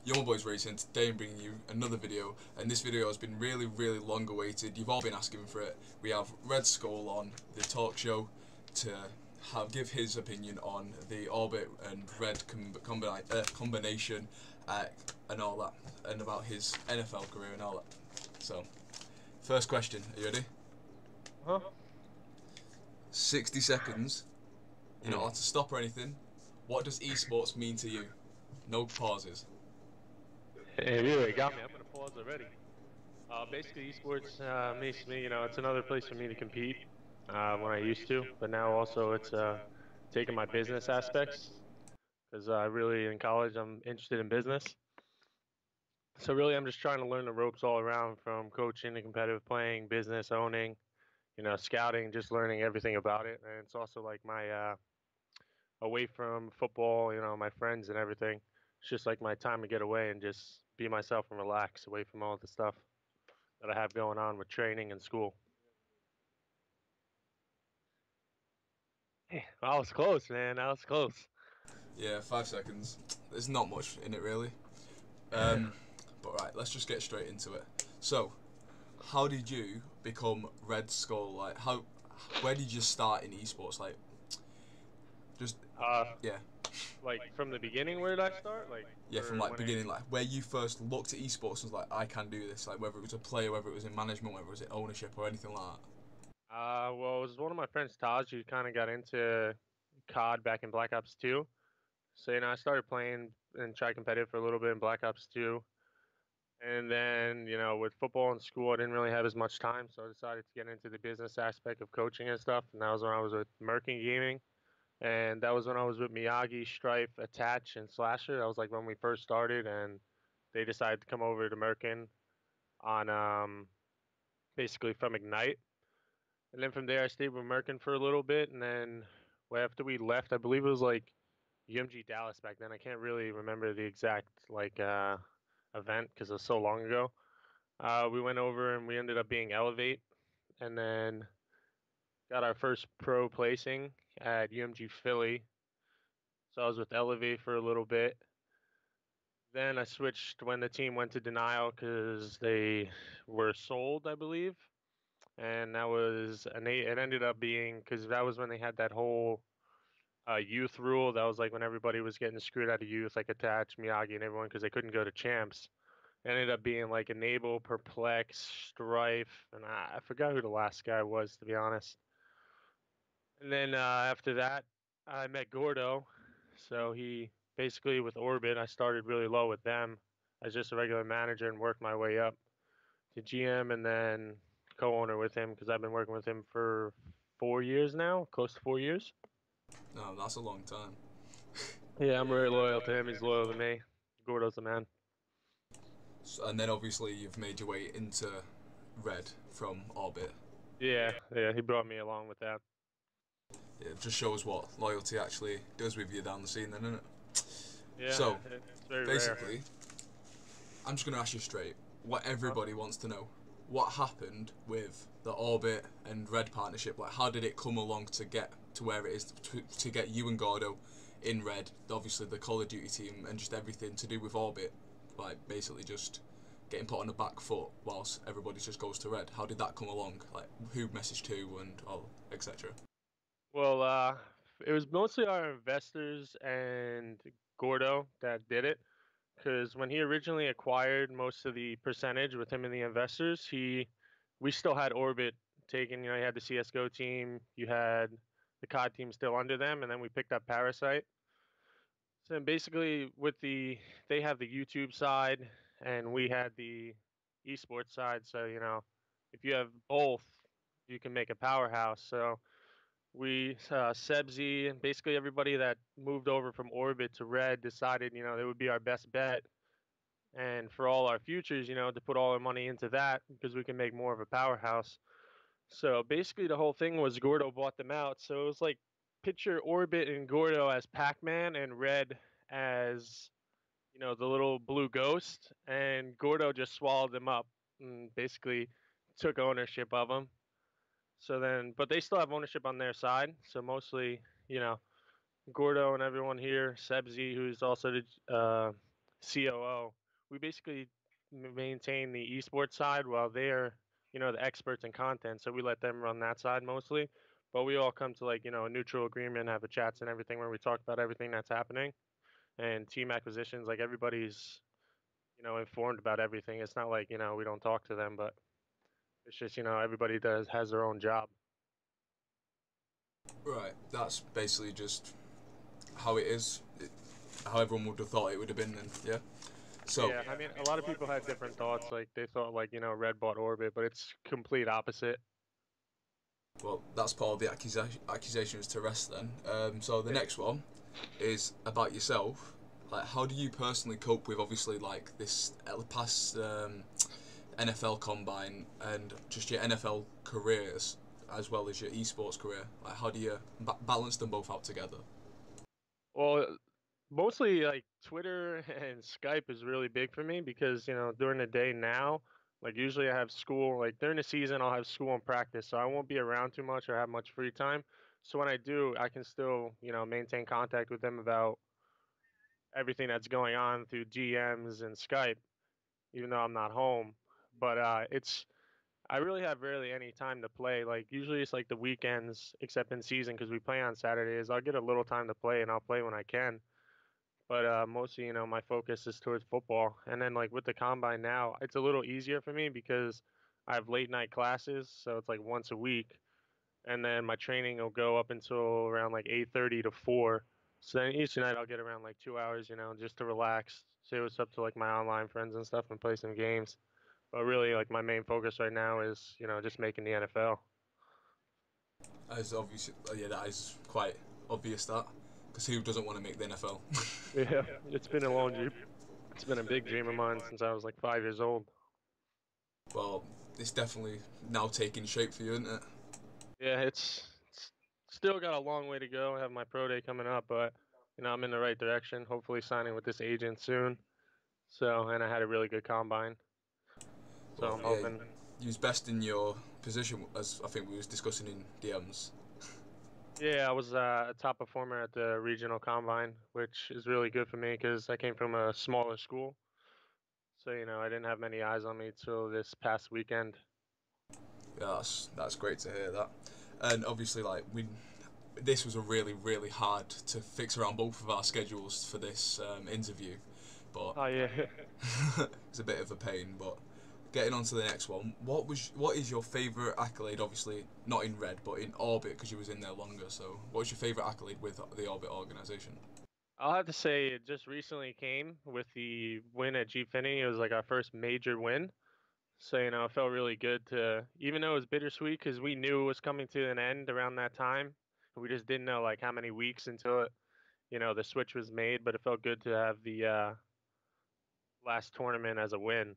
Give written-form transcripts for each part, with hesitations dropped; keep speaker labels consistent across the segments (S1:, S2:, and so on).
S1: Yo, my boys Racing. Today I'm bringing you another video, and this video has been really, really long awaited. You've all been asking for it. We have Red Skull on the talk show to give his opinion on the Orbit and Red combination and all that, and about his NFL career and all that. So, first question, are you ready?
S2: Huh?
S1: 60 seconds. You're not allowed to stop or anything. What does esports mean to you? No pauses.
S2: Hey, you already got me. I'm gonna pause already. Basically, esports means to me, it's another place for me to compete when I used to, but now also it's taking my business aspects because really in college I'm interested in business. So really, I'm just trying to learn the ropes all around from coaching to competitive playing, business owning, scouting, just learning everything about it. And it's also like my away from football, my friends and everything. It's just like my time to get away and just be myself and relax away from all the stuff that I have going on with training and school. I was close, man. I was close.
S1: Yeah, 5 seconds. There's not much in it really. Um, but right, let's just get straight into it. So, how did you become Red Skull? Like, where did you start in esports? Like, just
S2: uh,
S1: yeah,
S2: like from the beginning, where did I start? Like,
S1: yeah, from
S2: or
S1: like
S2: when I
S1: beginning, like where you first looked at esports was like, I can do this. Like, whether it was a player, whether it was in management, whether it was in ownership or anything like that.
S2: well, it was one of my friends, Taj, who kind of got into COD back in Black Ops 2. So, I started playing and tried competitive for a little bit in Black Ops 2. And then, with football and school, I didn't really have as much time. So I decided to get into the business aspect of coaching and stuff. And that was when I was with Merkin Gaming. And that was when I was with Miyagi, Strife, Attach, and Slasher. That was like when we first started. And they decided to come over to Merkin on basically from Ignite. And then from there, I stayed with Merkin for a little bit. And then after we left, I believe it was like UMG Dallas back then. I can't really remember the exact like event because it was so long ago. We went over and we ended up being Elevate, and then got our first pro placing at UMG Philly. So I was with Elevate for a little bit. Then I switched when the team went to denial because they were sold, I believe. And that was it ended up being because that was when they had that whole youth rule. That was like when everybody was getting screwed out of youth, like Attach, Miyagi, and everyone because they couldn't go to champs. It ended up being like Enable, Perplex, Strife, and I forgot who the last guy was, to be honest. And then after that, I met Gordo. So he basically with Orbit, I started really low with them as just a regular manager and worked my way up to GM and then co-owner with him because I've been working with him for 4 years now, close to 4 years.
S1: No, that's a long time.
S2: Yeah, I'm very loyal to him. He's loyal to me. Gordo's the man.
S1: So, and then obviously you've made your way into Red from Orbit.
S2: Yeah, yeah, he brought me along with that.
S1: It just shows what loyalty actually does with you down the scene, then, isn't it?
S2: Yeah,
S1: So,
S2: it's very rare.
S1: basically, I'm just going to ask you straight what
S2: Huh?
S1: everybody wants to know. What happened with the Orbit and Red partnership? Like, how did it come along to get to where it is, to get you and Gordo in Red? Obviously, the Call of Duty team and just everything to do with Orbit, like basically just getting put on the back foot whilst everybody just goes to Red. How did that come along? Like, who messaged who and all, etc.
S2: Well, it was mostly our investors and Gordo that did it. Because when he originally acquired most of the percentage with him and the investors, we still had Orbit taken. You had the CS:GO team, you had the COD team still under them, and then we picked up Parasite. So then basically, they have the YouTube side, and we had the esports side. So if you have both, you can make a powerhouse. So we Sebzi and basically everybody that moved over from Orbit to Red decided it would be our best bet, and for all our futures, to put all our money into that because we can make more of a powerhouse. So basically, the whole thing was Gordo bought them out. So it was like picture Orbit and Gordo as Pac-Man and Red as the little blue ghost, and Gordo just swallowed them up and basically took ownership of them. So then, but they still have ownership on their side. So mostly, Gordo and everyone here, Sebzi, who's also COO. We basically maintain the esports side while they're, the experts in content. So we let them run that side mostly. But we all come to like, a neutral agreement, have a chats and everything where we talk about everything that's happening and team acquisitions. Like everybody's, informed about everything. It's not like, we don't talk to them, but it's just, everybody has their own job.
S1: Right. That's basically just how it is. How everyone would have thought it would have been. Then, yeah. So.
S2: Yeah, I mean, a lot of people had different thoughts. Like they thought, like Red bought Orbit, but it's complete opposite.
S1: Well, that's part of the accusations to rest then. So the next one is about yourself. Like, how do you personally cope with obviously like this past NFL combine and just your NFL careers as well as your esports career? Like, how do you balance them both out together?
S2: Well, mostly like Twitter and Skype is really big for me because, during the day now, like usually I have school, like during the season I'll have school and practice, so I won't be around too much or have much free time. So when I do, I can still, maintain contact with them about everything that's going on through GMs and Skype, even though I'm not home. But I really have rarely any time to play. Like usually it's like the weekends, except in season because we play on Saturdays. I'll get a little time to play and I'll play when I can. But mostly, my focus is towards football. And then like with the combine now, it's a little easier for me because I have late night classes, so it's like once a week. And then my training will go up until around like 8:30 to 4. So then each night I'll get around like 2 hours, just to relax, say what's up to like my online friends and stuff and play some games. But really, like my main focus right now is, just making the NFL.
S1: As obviously, yeah, that is quite obvious that because who doesn't want to make the NFL?
S2: Yeah, it's been a long dream. It's been a big dream of mine since I was like 5 years old.
S1: Well, it's definitely now taking shape for you, isn't it?
S2: Yeah, it's still got a long way to go. I have my pro day coming up, but I'm in the right direction. Hopefully signing with this agent soon. So, and I had a really good combine. So
S1: Well,
S2: I'm
S1: yeah,
S2: hoping.
S1: you was best in your position as I think we was discussing in DMs.
S2: Yeah, I was a top performer at the regional combine, which is really good for me because I came from a smaller school. So, I didn't have many eyes on me till this past weekend.
S1: Yeah, that's great to hear that. And obviously, like this was a really hard to fix around both of our schedules for this interview, but
S2: Oh yeah.
S1: it's a bit of a pain. But getting on to the next one, what is your favourite accolade? Obviously, not in Red, but in Orbit because you was in there longer. So, what's your favourite accolade with the Orbit organisation?
S2: I'll have to say it just recently came with the win at Gfinity. It was like our first major win. So, it felt really good to, even though it was bittersweet because we knew it was coming to an end around that time. We just didn't know like how many weeks until it, the switch was made, but it felt good to have the last tournament as a win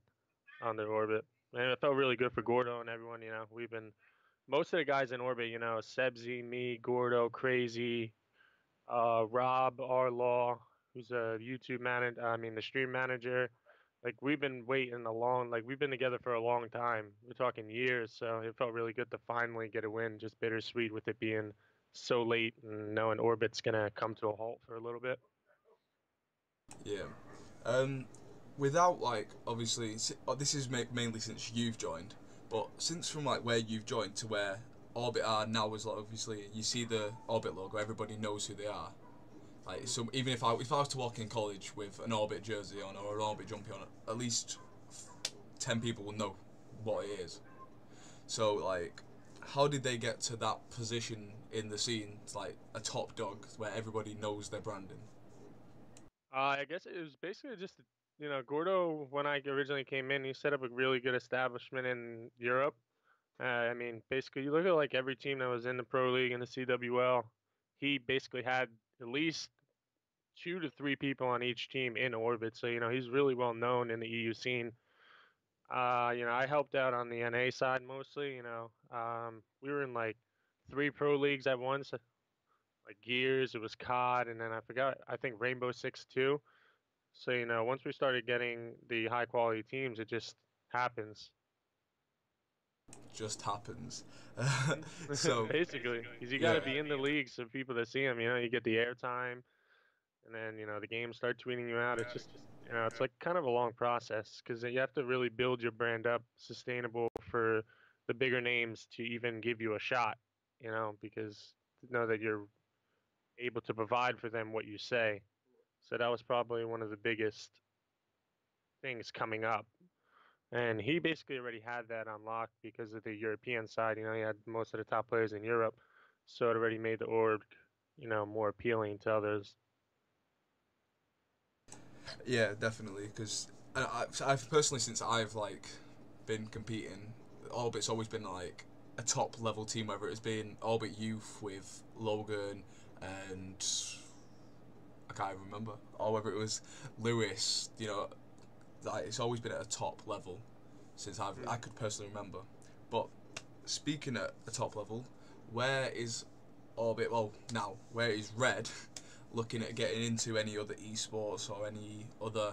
S2: on the Orbit. And it felt really good for Gordo and everyone, we've been, most of the guys in Orbit, Sebzi, me, Gordo, Crazy, Rob, Law, who's a YouTube manager, I mean, the stream manager. Like we've been waiting a long, like we've been together for a long time. We're talking years, so it felt really good to finally get a win. Just bittersweet with it being so late and knowing Orbit's gonna come to a halt for a little bit.
S1: Yeah. Um, Without like obviously this is mainly since you've joined, but since from like where you've joined to where Orbit are now is like obviously you see the Orbit logo, everybody knows who they are. Like so, even if I was to walk in college with an Orbit jersey on or an Orbit jumpy on, at least 10 people will know what it is. So like, how did they get to that position in the scene, like a top dog where everybody knows their branding?
S2: I guess it was basically just, Gordo, when I originally came in, he set up a really good establishment in Europe. I mean, basically, you look at like every team that was in the Pro League and the CWL, he basically had at least 2 to 3 people on each team in Orbit. So, he's really well known in the EU scene. I helped out on the NA side mostly, we were in like 3 pro leagues at once, like Gears, it was COD, and then I forgot, I think Rainbow Six too. So, once we started getting the high quality teams, it just happens.
S1: Just happens.
S2: Mhm.
S1: So
S2: Basically, because you got
S1: yeah,
S2: to be in the league so people to see them, you get the airtime, and then the games start tweeting you out. It's just it's like kind of a long process because you have to really build your brand up sustainable for the bigger names to even give you a shot. Because to know that you're able to provide for them what you say. So that was probably one of the biggest things coming up. And he basically already had that unlocked because of the European side. He had most of the top players in Europe, so it already made the org, more appealing to others.
S1: Yeah, definitely. Because I've personally, since I've like been competing, Orbit's always been like a top level team. Whether it's been Orbit Youth with Logan and I can't even remember, or whether it was Lewis. Like it's always been at a top level since I could personally remember. But speaking at a top level, where is Orbit? Well, now where is Red looking at getting into any other esports or any other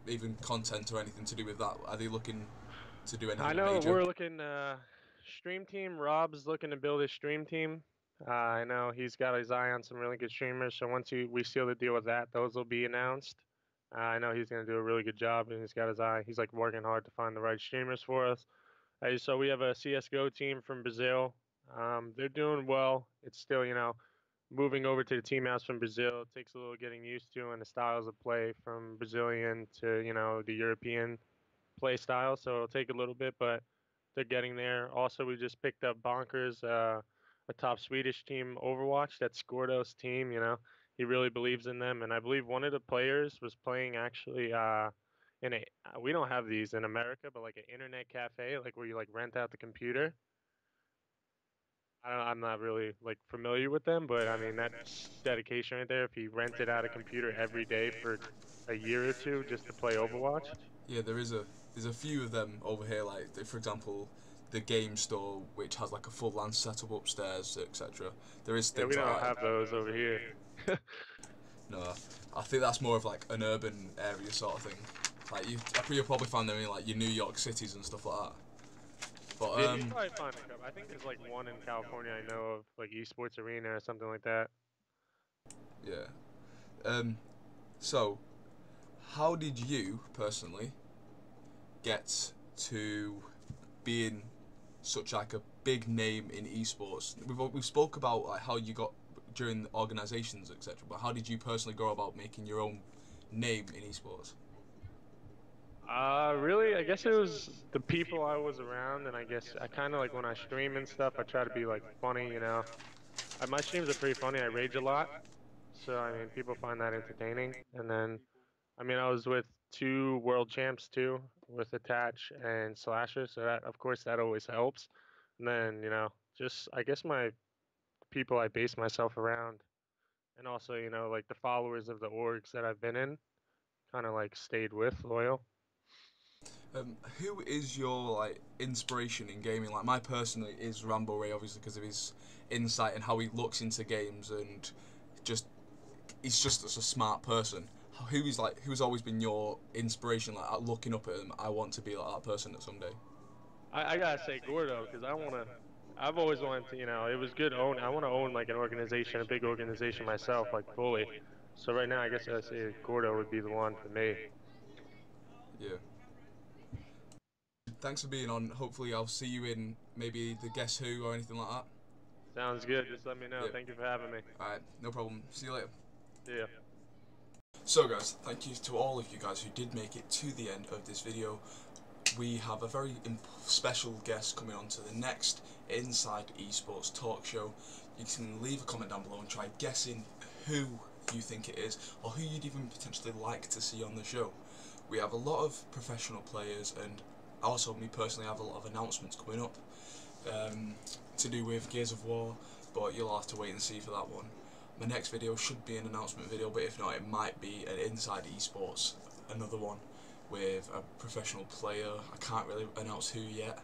S1: even content or anything to do with that? Are they looking to do
S2: I
S1: anything
S2: know
S1: major?
S2: we're looking. Stream team. Rob's looking to build his stream team. I know he's got his eye on some really good streamers. So once we seal the deal with that, those will be announced. I know he's going to do a really good job, and he's got his eye. He's like working hard to find the right streamers for us. So we have a CS:GO team from Brazil. They're doing well. It's still, moving over to the team house from Brazil. It takes a little getting used to, and the styles of play from Brazilian to, the European play style. So it'll take a little bit, but they're getting there. Also, we just picked up Bonkers, a top Swedish team, Overwatch. That's Scordo's team. He really believes in them, and I believe one of the players was playing actually in a. We don't have these in America, but like an internet cafe, like where you like rent out the computer. I'm not really like familiar with them, but I mean that's dedication right there. If he rented out a computer every day for a year or two just to play Overwatch.
S1: Yeah, there's a few of them over here. Like for example, the game store, which has like a full LAN setup upstairs, etc. There is
S2: Yeah, we
S1: things like
S2: don't
S1: that.
S2: have those over here.
S1: No, I think that's more of like an urban area sort of thing. Like you'll probably find them in like your New York cities and stuff like that. But
S2: Yeah, you probably find a couple. I think there's like one in California I know of, like Esports Arena or something like that.
S1: yeah. Um, so how did you personally get to being such like a big name in esports? We've spoke about like how you got during organizations etc. But how did you personally go about making your own name in esports?
S2: Really, I guess it was the people I was around, and I guess I kind of like when I stream and stuff, I try to be like funny. My streams are pretty funny. I rage a lot, so I mean, people find that entertaining. And then, I mean, I was with two world champs too, with Attach and Slasher, so that of course that always helps. And then, just I guess my people I base myself around, and also, like the followers of the orgs that I've been in, kind of like stayed with loyal.
S1: Who is your like inspiration in gaming? Like my personally is Rambo Ray, obviously because of his insight and how he looks into games and just he's just such a smart person. Who's always been your inspiration? Like looking up at him, I want to be like that person at someday.
S2: I gotta say Gordo because I've always wanted to, it was good own. I want to own like an organization, a big organization myself, like fully. So right now, I guess I say Gordo would be the one for me.
S1: Yeah. Thanks for being on. Hopefully, I'll see you in maybe the Guess Who or anything like that.
S2: Sounds good. Just let me know.
S1: Yeah.
S2: Thank you for having me.
S1: Alright, no problem. See you later.
S2: See ya.
S1: So guys, thank you to all of you guys who did make it to the end of this video. We have a very special guest coming on to the next Inside Esports talk show. You can leave a comment down below and try guessing who you think it is or who you'd even potentially like to see on the show. We have a lot of professional players and also me personally have a lot of announcements coming up to do with Gears of War, but you'll have to wait and see for that one. My next video should be an announcement video, but if not, it might be an Inside Esports, another one with a professional player. I can't really announce who yet,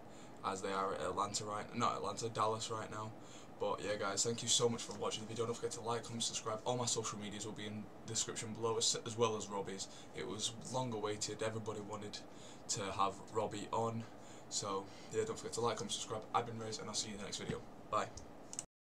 S1: as they are at Dallas right now. But yeah guys, thank you so much for watching the video. Don't forget to like, comment, subscribe. All my social medias will be in the description below, as well as Robbie's. It was long awaited, everybody wanted to have Robbie on. So yeah, don't forget to like, comment, subscribe. I've been Rayz and I'll see you in the next video. Bye.